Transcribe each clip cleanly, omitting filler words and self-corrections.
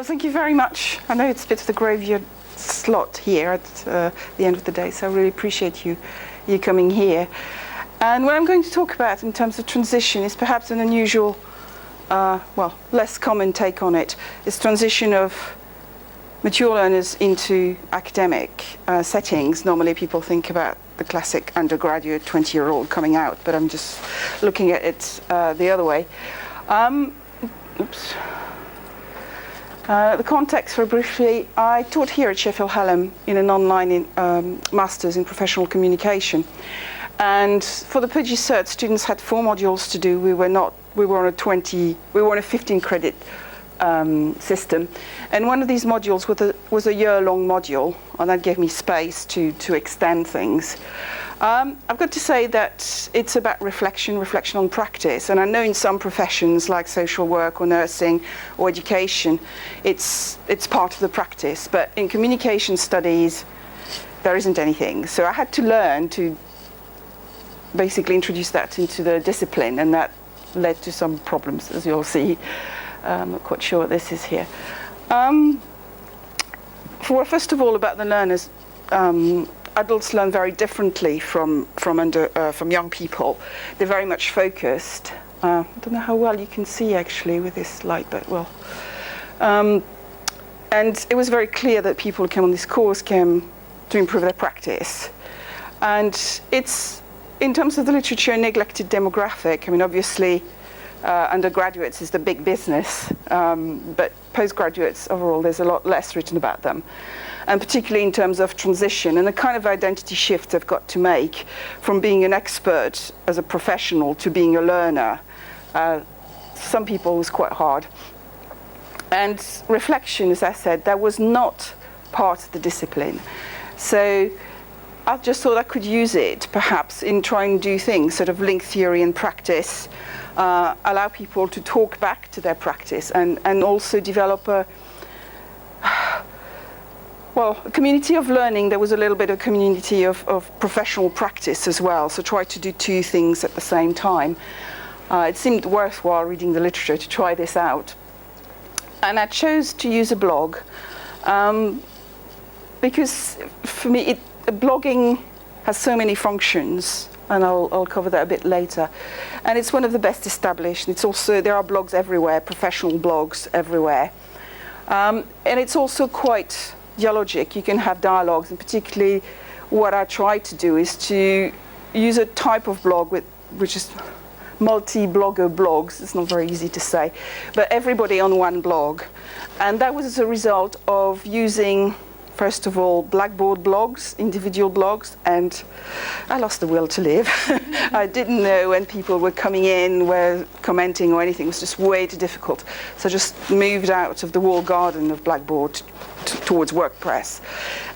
Well, thank you very much. I know it's a bit of the graveyard slot here at the end of the day, so I really appreciate you coming here. And what I'm going to talk about in terms of transition is perhaps an unusual, less common take on it. It's transition of mature learners into academic settings. Normally people think about the classic undergraduate 20-year-old coming out, but I'm just looking at it the other way. The context, very briefly, I taught here at Sheffield Hallam in an online master's in professional communication. And for the PG Cert, students had 4 modules to do. We were on a 15-credit system. And one of these modules was a year-long module, and that gave me space to extend things. I've got to say that it's about reflection on practice. And I know in some professions like social work or nursing or education, it's part of the practice. But in communication studies, there isn't anything. So I had to learn to basically introduce that into the discipline, and that led to some problems, as you'll see. I'm not quite sure what this is here. First of all, about the learners, adults learn very differently from young people. They're very much focused. I don't know how well you can see actually with this light, but well. And it was very clear that people who came on this course came to improve their practice. And it's, in terms of the literature, a neglected demographic. I mean, obviously, undergraduates is the big business, but postgraduates overall, there's a lot less written about them. And particularly in terms of transition and the kind of identity shift they've got to make from being an expert as a professional to being a learner. Some people it was quite hard. And reflection, as I said, that was not part of the discipline. So I just thought I could use it perhaps in trying to do things, sort of link theory and practice, allow people to talk back to their practice and also develop a community of learning. There was a little bit of community of professional practice as well, so try to do 2 things at the same time. It seemed worthwhile reading the literature to try this out. And I chose to use a blog because for me, blogging has so many functions, and I'll cover that a bit later. And it's one of the best established. It's also, there are blogs everywhere, professional blogs everywhere. And it's also quite dialogic. You can have dialogues, and particularly what I try to do is to use a type of blog which is multi-blogger blogs. It's not very easy to say, but everybody on one blog. And that was as a result of using, first of all, Blackboard blogs, individual blogs, and I lost the will to live. I didn't know when people were coming in, were commenting or anything. It was just way too difficult. So I just moved out of the walled garden of Blackboard towards WordPress.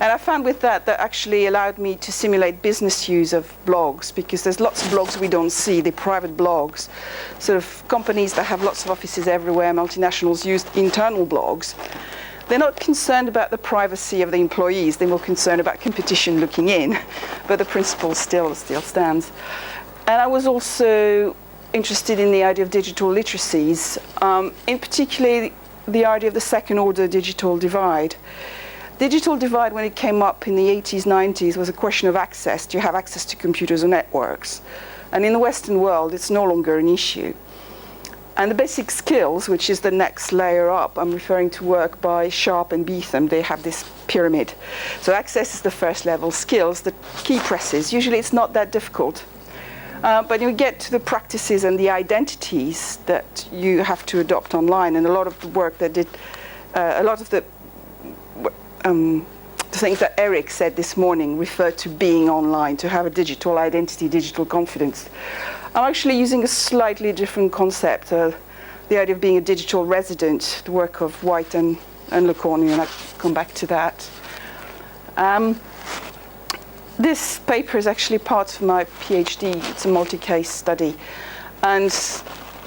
And I found with that actually allowed me to simulate business use of blogs, because there's lots of blogs we don't see, they're private blogs. Sort of companies that have lots of offices everywhere, multinationals use internal blogs. They're not concerned about the privacy of the employees, they're more concerned about competition looking in, but the principle still stands. And I was also interested in the idea of digital literacies, in particular the idea of the second order digital divide. Digital divide, when it came up in the 80s, 90s, was a question of access. Do you have access to computers or networks? And in the Western world, it's no longer an issue. And the basic skills, which is the next layer up, I'm referring to work by Sharp and Beetham. They have this pyramid. So access is the first level. Skills, the key presses. Usually it's not that difficult. But you get to the practices and the identities that you have to adopt online. And a lot of the work that did, a lot of the things that Eric said this morning refer to being online, to have a digital identity, digital confidence. I'm actually using a slightly different concept, the idea of being a digital resident, the work of White and Lecornu, and I'll come back to that. This paper is actually part of my PhD. It's a multi-case study. And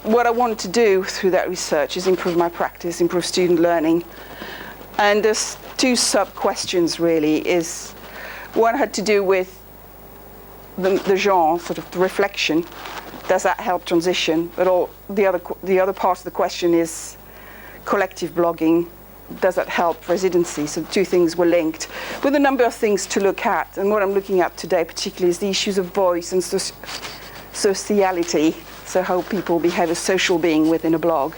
what I wanted to do through that research is improve my practice, improve student learning. And there's 2 sub-questions, really. One had to do with the genre, sort of the reflection. Does that help transition? But the other part of the question is collective blogging. does that help residency? So two things were linked with a number of things to look at. And what I'm looking at today particularly is the issues of voice and sociality, so how people behave as social being within a blog.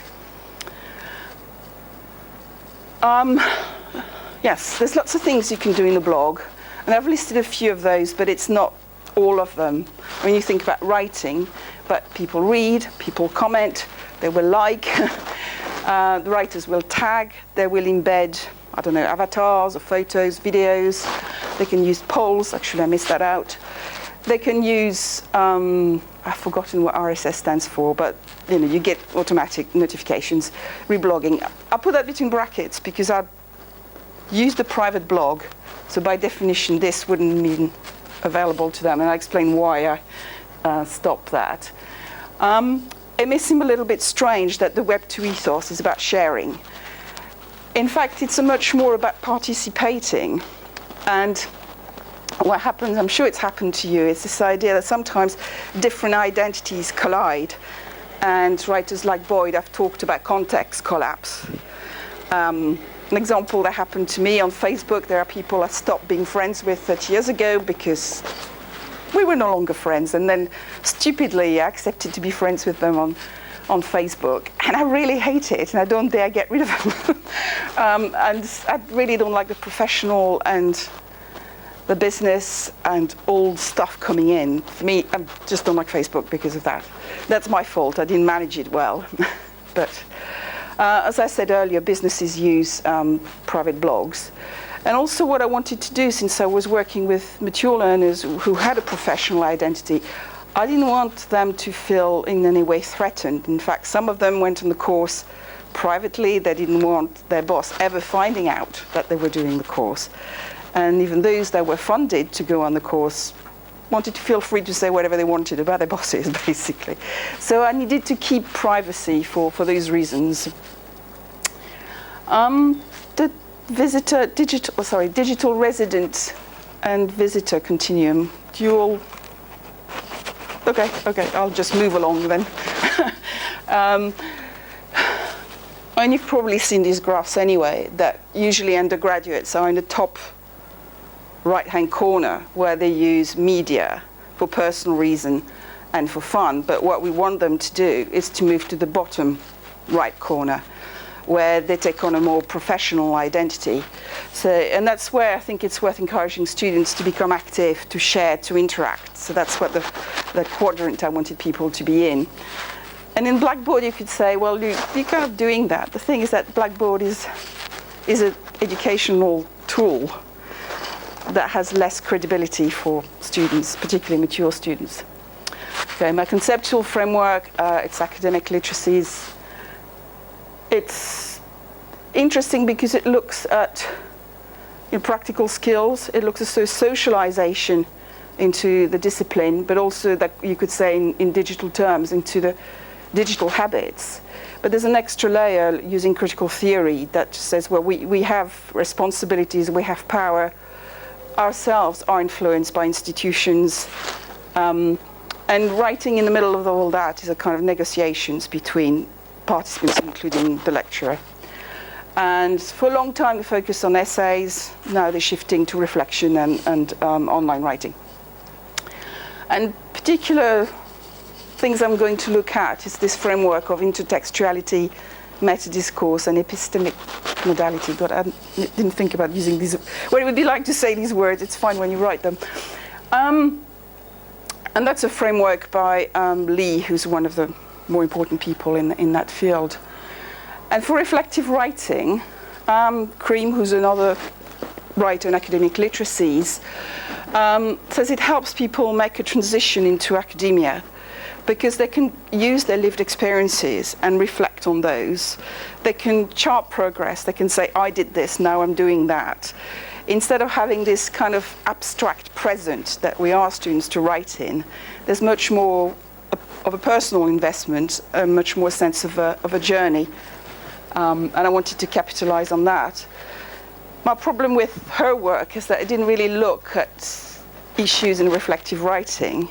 Yes, there's lots of things you can do in a blog, and I've listed a few of those, but it's not all of them. When you think about writing, but people read, people comment, they will like, the writers will tag, they will embed, I don't know, avatars or photos, videos. They can use polls, actually I missed that out. They can use, I've forgotten what RSS stands for, but you get automatic notifications, reblogging. I put that between brackets because I used a private blog, so by definition this wouldn't mean available to them, and I explain why I stopped that. It may seem a little bit strange that the Web2 ethos is about sharing. In fact, it's much more about participating. And what happens, I'm sure it's happened to you, is this idea that sometimes different identities collide. And writers like Boyd have talked about context collapse. An example that happened to me on Facebook, there are people I stopped being friends with 30 years ago because we were no longer friends, and then stupidly I accepted to be friends with them on Facebook. And I really hate it, and I don't dare get rid of them. And I really don't like the professional and the business and old stuff coming in. For me, I just don't like Facebook because of that. That's my fault, I didn't manage it well. But as I said earlier, businesses use private blogs. And also what I wanted to do, since I was working with mature learners who had a professional identity, I didn't want them to feel in any way threatened. In fact, some of them went on the course privately. They didn't want their boss ever finding out that they were doing the course. And even those that were funded to go on the course wanted to feel free to say whatever they wanted about their bosses, basically. So I needed to keep privacy for those reasons. The digital resident and visitor continuum. Do you all? Okay, I'll just move along then. And you've probably seen these graphs anyway, that usually undergraduates are in the top right-hand corner where they use media for personal reason and for fun. But what we want them to do is to move to the bottom right corner, where they take on a more professional identity. So, and that's where I think it's worth encouraging students to become active, to share, to interact. So that's what the quadrant I wanted people to be in. And in Blackboard you could say, well, you're kind of doing that. The thing is that Blackboard is an educational tool that has less credibility for students, particularly mature students. Okay, my conceptual framework, it's academic literacies. It's interesting because it looks at practical skills. It looks at socialization into the discipline, but also that you could say in digital terms, into the digital habits. But there's an extra layer using critical theory that says, well, we have responsibilities, we have power, ourselves are influenced by institutions, and writing in the middle of all that is a kind of negotiations between participants, including the lecturer. And for a long time they focused on essays. Now they're shifting to reflection and online writing. And particular things I'm going to look at is this framework of intertextuality, meta-discourse, and epistemic modality. God, I didn't think about using these. Well, it would be like to say these words. It's fine when you write them. And that's a framework by Lee, who's one of the more important people in that field. And for reflective writing, Cream, who's another writer in academic literacies, says it helps people make a transition into academia because they can use their lived experiences and reflect on those. They can chart progress. They can say, I did this, now I'm doing that. Instead of having this kind of abstract present that we ask students to write in, there's much more of a personal investment, a much more sense of a journey. And I wanted to capitalize on that. My problem with her work is that it didn't really look at issues in reflective writing.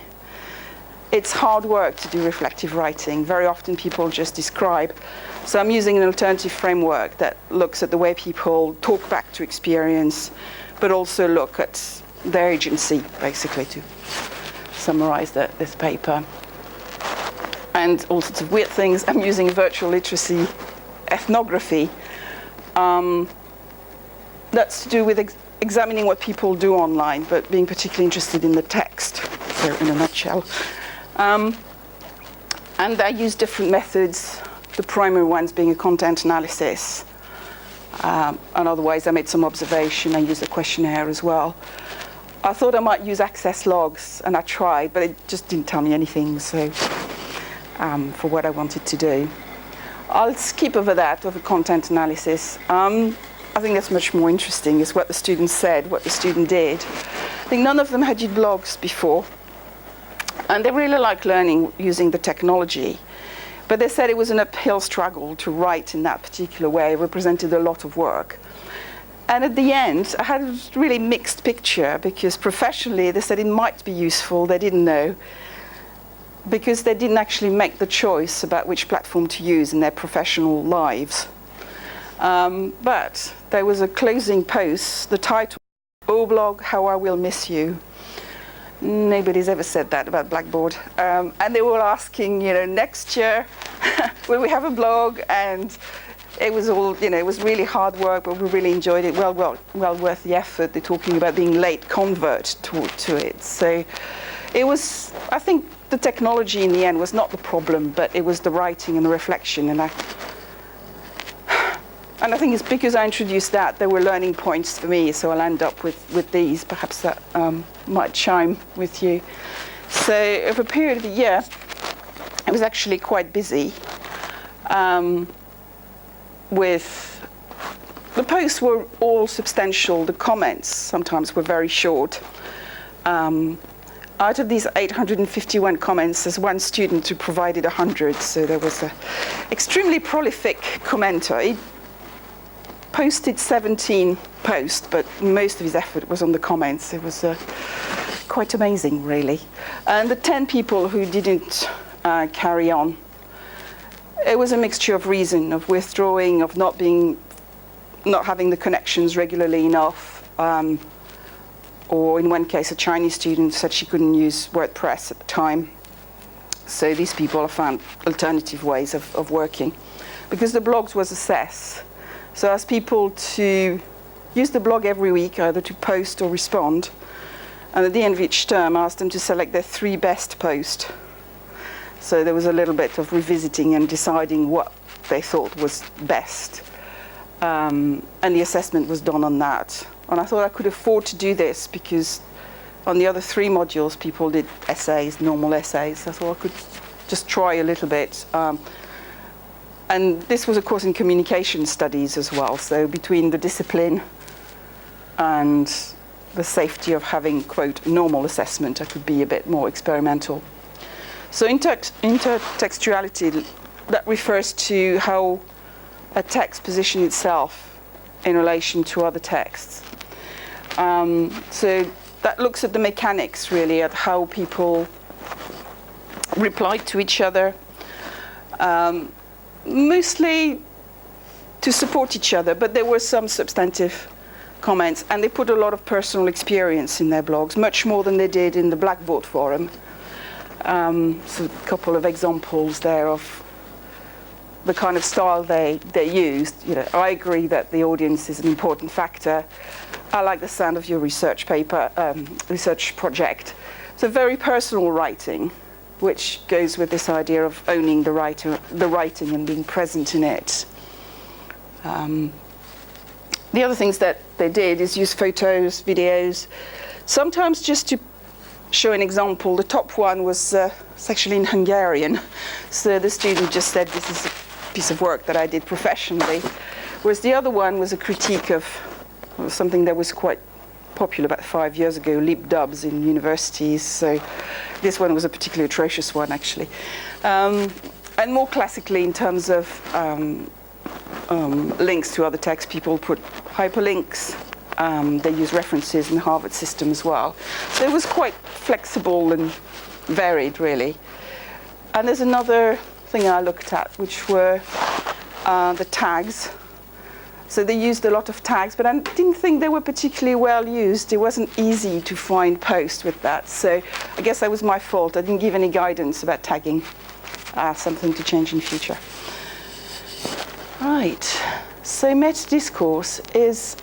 it's hard work to do reflective writing. Very often people just describe. So I'm using an alternative framework that looks at the way people talk back to experience, but also look at their agency, basically, to summarize this paper. And all sorts of weird things. I'm using virtual literacy ethnography. That's to do with examining what people do online, but being particularly interested in the text, so in a nutshell. And I use different methods, the primary ones being a content analysis. And otherwise, I made some observation. I used a questionnaire as well. I thought I might use access logs, and I tried, but it just didn't tell me anything, so for what I wanted to do. I'll skip over that, over content analysis. I think that's much more interesting, is what the students said, what the student did. I think none of them had used blogs before, and they really liked learning using the technology. But they said it was an uphill struggle to write in that particular way. It represented a lot of work. And at the end, I had a really mixed picture, because professionally they said it might be useful, they didn't know, because they didn't actually make the choice about which platform to use in their professional lives. But there was a closing post, the title, "Oh blog, how I will miss you." Nobody's ever said that about Blackboard. And they were asking, next year, will we have a blog? And it was all, it was really hard work, but we really enjoyed it. Well worth the effort. They're talking about being late convert to it. So it was, I think the technology in the end was not the problem, but it was the writing and the reflection. And I think it's because I introduced that, there were learning points for me, so I'll end up with these. Perhaps that might chime with you. So over a period of a year, it was actually quite busy. With the posts were all substantial. The comments sometimes were very short. Out of these 851 comments, there's one student who provided 100, so there was an extremely prolific commenter. He posted 17 posts, but most of his effort was on the comments. It was quite amazing, really. And the 10 people who didn't carry on, it was a mixture of reason, of withdrawing, of not having the connections regularly enough, or in one case, a Chinese student said she couldn't use WordPress at the time. So these people have found alternative ways of working. Because the blogs was assessed. So I asked people to use the blog every week, either to post or respond. And at the end of each term, I asked them to select their 3 best posts. So there was a little bit of revisiting and deciding what they thought was best. And the assessment was done on that. And I thought I could afford to do this because on the other 3 modules, people did essays, normal essays. I thought I could just try a little bit. And this was a course in communication studies as well. So between the discipline and the safety of having, quote, normal assessment, I could be a bit more experimental. So intertextuality, that refers to how a text positions itself in relation to other texts. So that looks at the mechanics, really, at how people replied to each other, mostly to support each other, but there were some substantive comments, and they put a lot of personal experience in their blogs, much more than they did in the Blackboard forum. So a couple of examples there of the kind of style they used. I agree that the audience is an important factor. I like the sound of your research paper, research project. So very personal writing, which goes with this idea of owning the writing and being present in it. The other things that they did is use photos, videos, sometimes just to show an example. The top one was actually in Hungarian. So the student just said, this is a piece of work that I did professionally. Whereas the other one was a critique of something that was quite popular about 5 years ago, lip dubs in universities. So this one was a particularly atrocious one, actually. And more classically, in terms of links to other texts, people put hyperlinks. They use references in the Harvard system as well. So it was quite flexible and varied, really. And there's another thing I looked at, which were the tags. So they used a lot of tags, but I didn't think they were particularly well used. It wasn't easy to find posts with that. So I guess that was my fault. I didn't give any guidance about tagging. Something to change in future. Right. So meta-discourse is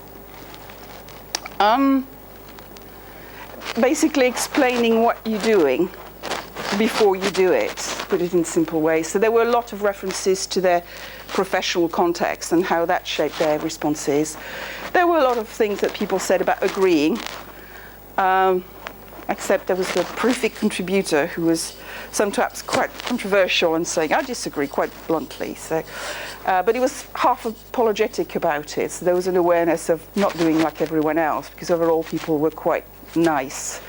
basically explaining what you're doing before you do it, put it in simple ways. So there were a lot of references to their professional context and how that shaped their responses. There were a lot of things that people said about agreeing, except there was the prolific contributor who was sometimes quite controversial and saying, I disagree quite bluntly. So, but he was half apologetic about it. So there was an awareness of not doing like everyone else, because overall people were quite nice.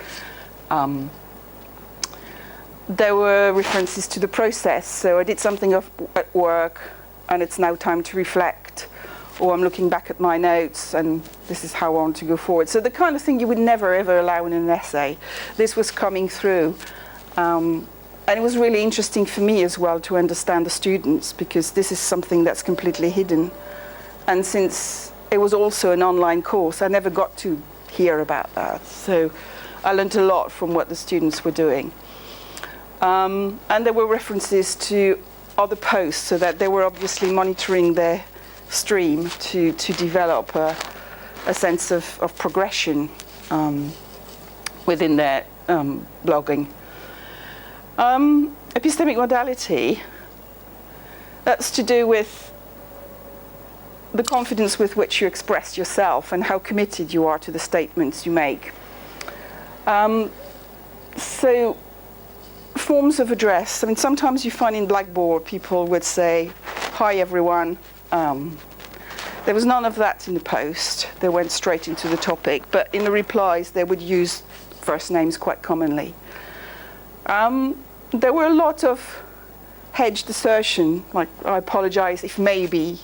There were references to the process. So I did something at work, and it's now time to reflect, or I'm looking back at my notes, and this is how I want to go forward. So the kind of thing you would never, ever allow in an essay, this was coming through. And it was really interesting for me as well to understand the students, because this is something that's completely hidden. And since it was also an online course, I never got to hear about that. So I learned a lot from what the students were doing. And there were references to other posts, so that they were obviously monitoring their stream to develop a sense of progression within their blogging. Epistemic modality, that's to do with the confidence with which you express yourself and how committed you are to the statements you make. So forms of address, I mean, sometimes you find in Blackboard people would say, hi everyone. There was none of that in the post. They went straight into the topic, but in the replies they would use first names quite commonly. There were a lot of hedged assertion, like I apologize if maybe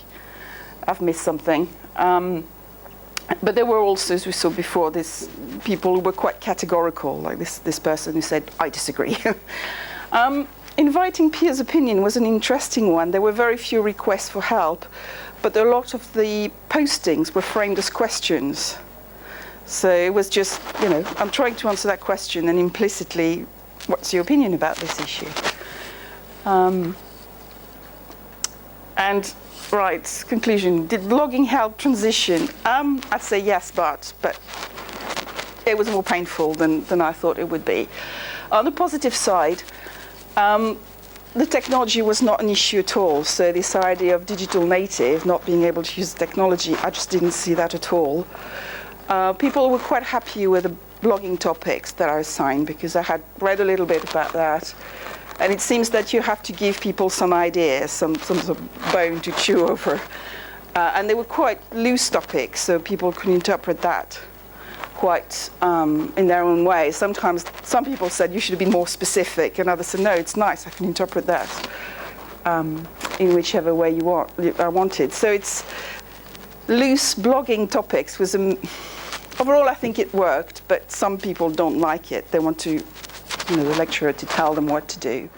I've missed something. But there were also, as we saw before, this people who were quite categorical, like this person who said, I disagree. Inviting peers' opinion was an interesting one. There were very few requests for help, but a lot of the postings were framed as questions. So it was just, I'm trying to answer that question, and implicitly, what's your opinion about this issue? And right, conclusion. Did blogging help transition? I'd say yes, but it was more painful than I thought it would be. On the positive side, the technology was not an issue at all. So this idea of digital native, not being able to use technology, I just didn't see that at all. People were quite happy with the blogging topics that I assigned, because I had read a little bit about that. And it seems that you have to give people some ideas, some sort of bone to chew over. And they were quite loose topics, so people could interpret that quite in their own way. Sometimes some people said you should be more specific, and others said, no, it's nice, I can interpret that in whichever way I wanted. So it's loose blogging topics was, overall I think it worked, but some people don't like it. They want to, the lecturer to tell them what to do.